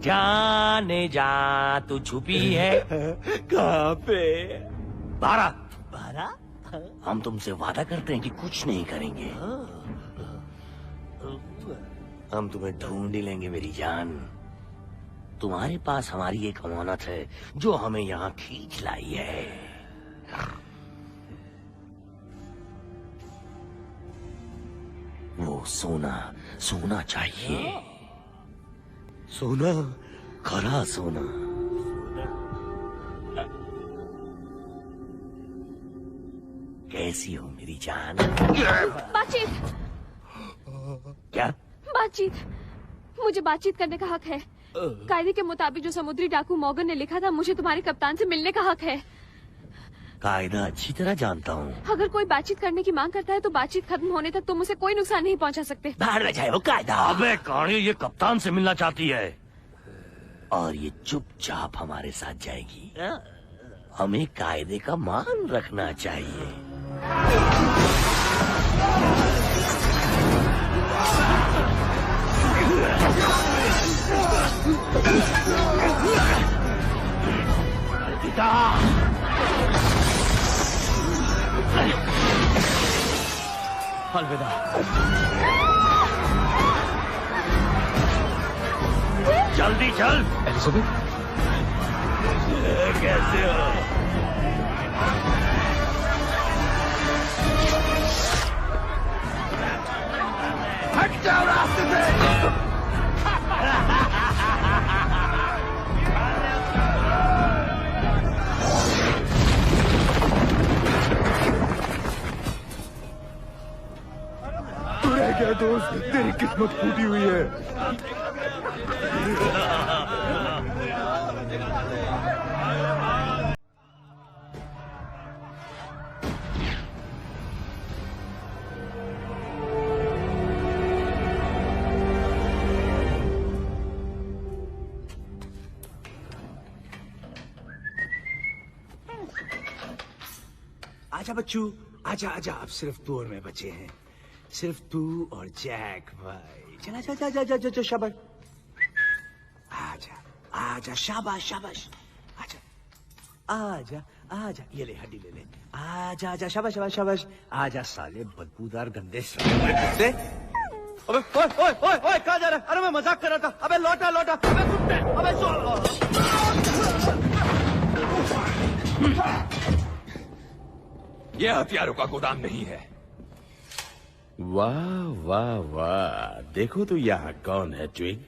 जाने जा तू छुपी है कहाँ पे? 12। 12? हम तुमसे वादा करते हैं कि कुछ नहीं करेंगे। हम तुम्हें ढूंढ ही लेंगे मेरी जान। तुम्हारे पास हमारी एक अमानत है जो हमें यहाँ खींच लाई है। वो सोना, सोना चाहिए। सोना? खरा सोना। कैसी हो मेरी जान? बातचीत। क्या? बातचीत। मुझे बातचीत करने का हक है। कायदे के मुताबिक जो समुद्री डाकू मॉर्गन ने लिखा था, मुझे तुम्हारे कप्तान से मिलने का हक है। कायदा अच्छी तरह जानता हूँ। अगर कोई बातचीत करने की मांग करता है तो बातचीत खत्म होने तक तुम उसे कोई नुकसान नहीं पहुंचा सकते। बाहर में जाए वो कायदा। अबे कहानी ये कप्तान से मिलना चाहती है और ये चुपचाप हमारे साथ जाएगी। हमें कायदे का मान रखना चाहिए। अलविदा। जल्दी चल। एलिजाबेथ, कैसे हो? हट जाओ रास्ते से। तू रह गया दोस्त, तेरी किस्मत फूटी हुई है। आजा बच्चू, आजा आजा। अब सिर्फ तू और मैं बचे हैं, सिर्फ तू और जैक भाई। चला जा जा जा जा जा, जा शाबाश। आजा आजा, शाबाश शाबाश। आजा आजा आजा, ये ले हड्डी ले ले। आजा आजा, शाबाश शाबाश शाबाश। आजा साले बदबूदार गंदे कुत्ते। अबे ओए ओए ओए ओए, कहाँ जा रहा है? अरे मैं मजाक कर रहा था। अबे लौटा लौटा। अबे कुत्ते, अबे ये हथियारों का गोदाम नहीं है। वाह वाह वाह, देखो तो यहाँ कौन है ट्विग?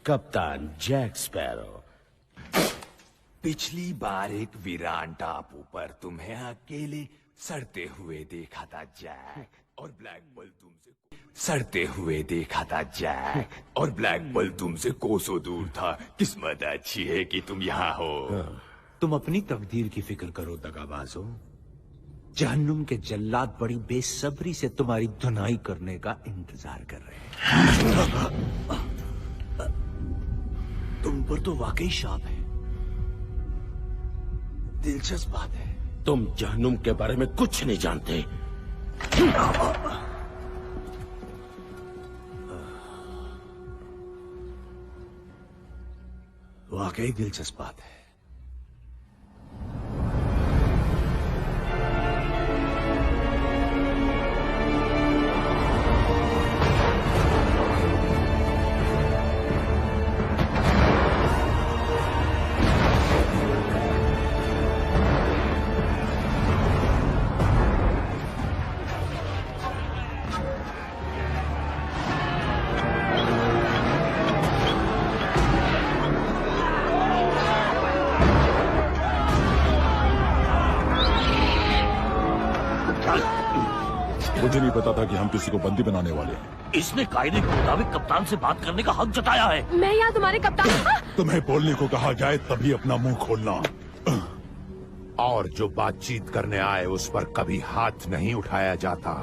कप्तान जैक स्पैरो। पिछली बार एक वीरान टापू पर तुम्हें अकेले सड़ते हुए देखा था जैक, और ब्लैक बल तुमसे कोसों दूर था। किस्मत अच्छी है कि तुम यहाँ हो। तुम अपनी तकदीर की फिक्र करो दगाबाजों। जहन्नुम के जल्लाद बड़ी बेसब्री से तुम्हारी धुनाई करने का इंतजार कर रहे हैं। तुम पर तो वाकई शाप है। दिलचस्प बात है। तुम जहन्नुम के बारे में कुछ नहीं जानते। वाकई दिलचस्प बात है। मुझे नहीं पता था कि हम किसी को बंदी बनाने वाले हैं। इसने कायदे के मुताबिक कप्तान से बात करने का हक जताया है। मैं यहाँ तुम्हारे कप्तान। तुम्हें बोलने को कहा जाए तभी अपना मुंह खोलना। और जो बातचीत करने आए उस पर कभी हाथ नहीं उठाया जाता।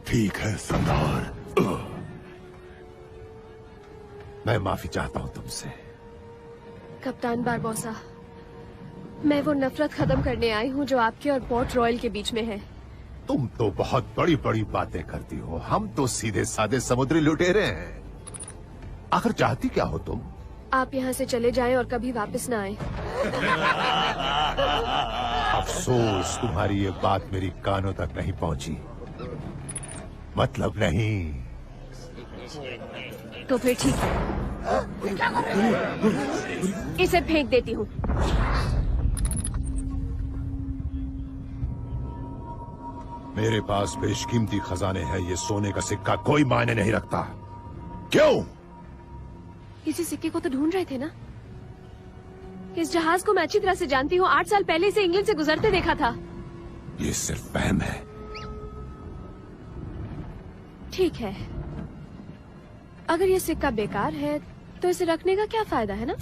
ठीक है सरदार। मैं माफी चाहता हूँ तुमसे। कप्तान बारबोसा, मैं वो नफरत खत्म करने आई हूँ जो आपके और पोर्ट रॉयल के बीच में है। तुम तो बहुत बड़ी बड़ी बातें करती हो, हम तो सीधे साधे समुद्री लुटेरे हैं। आखिर चाहती क्या हो तुम? आप यहाँ से चले जाएं और कभी वापस ना आए। अफसोस तुम्हारी ये बात मेरी कानों तक नहीं पहुंची। मतलब नहीं। तो फिर ठीक है, इसे फेंक देती हूँ। मेरे पास बेशकीमती खजाने हैं, ये सोने का सिक्का कोई मायने नहीं रखता। क्यों? किसी सिक्के को तो ढूंढ रहे थे ना? इस जहाज को मैं अच्छी तरह से जानती हूँ। 8 साल पहले इसे इंग्लैंड से गुजरते देखा था। ये सिर्फ वहम है। ठीक है, अगर ये सिक्का बेकार है तो इसे रखने का क्या फायदा है ना?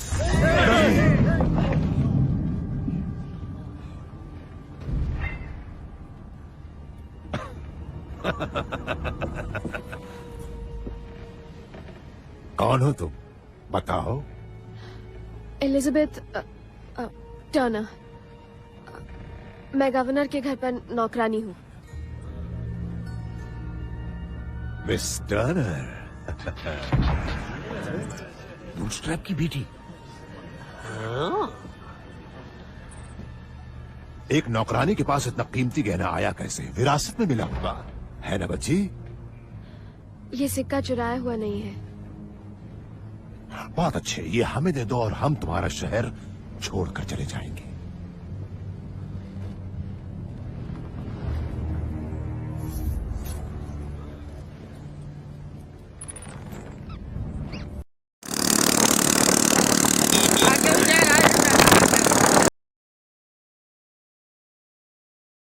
कौन हो तुम? बताओ। Elizabeth Turner. मैं गवर्नर के घर पर नौकरानी हूँ। Miss Turner. बूटस्ट्रैप की बेटी। एक नौकरानी के पास इतना कीमती गहना आया कैसे? विरासत में मिला होगा, है ना बच्ची? ये सिक्का चुराया हुआ नहीं है। बहुत अच्छे, ये हमें दे दो और हम तुम्हारा शहर छोड़कर चले जाएंगे।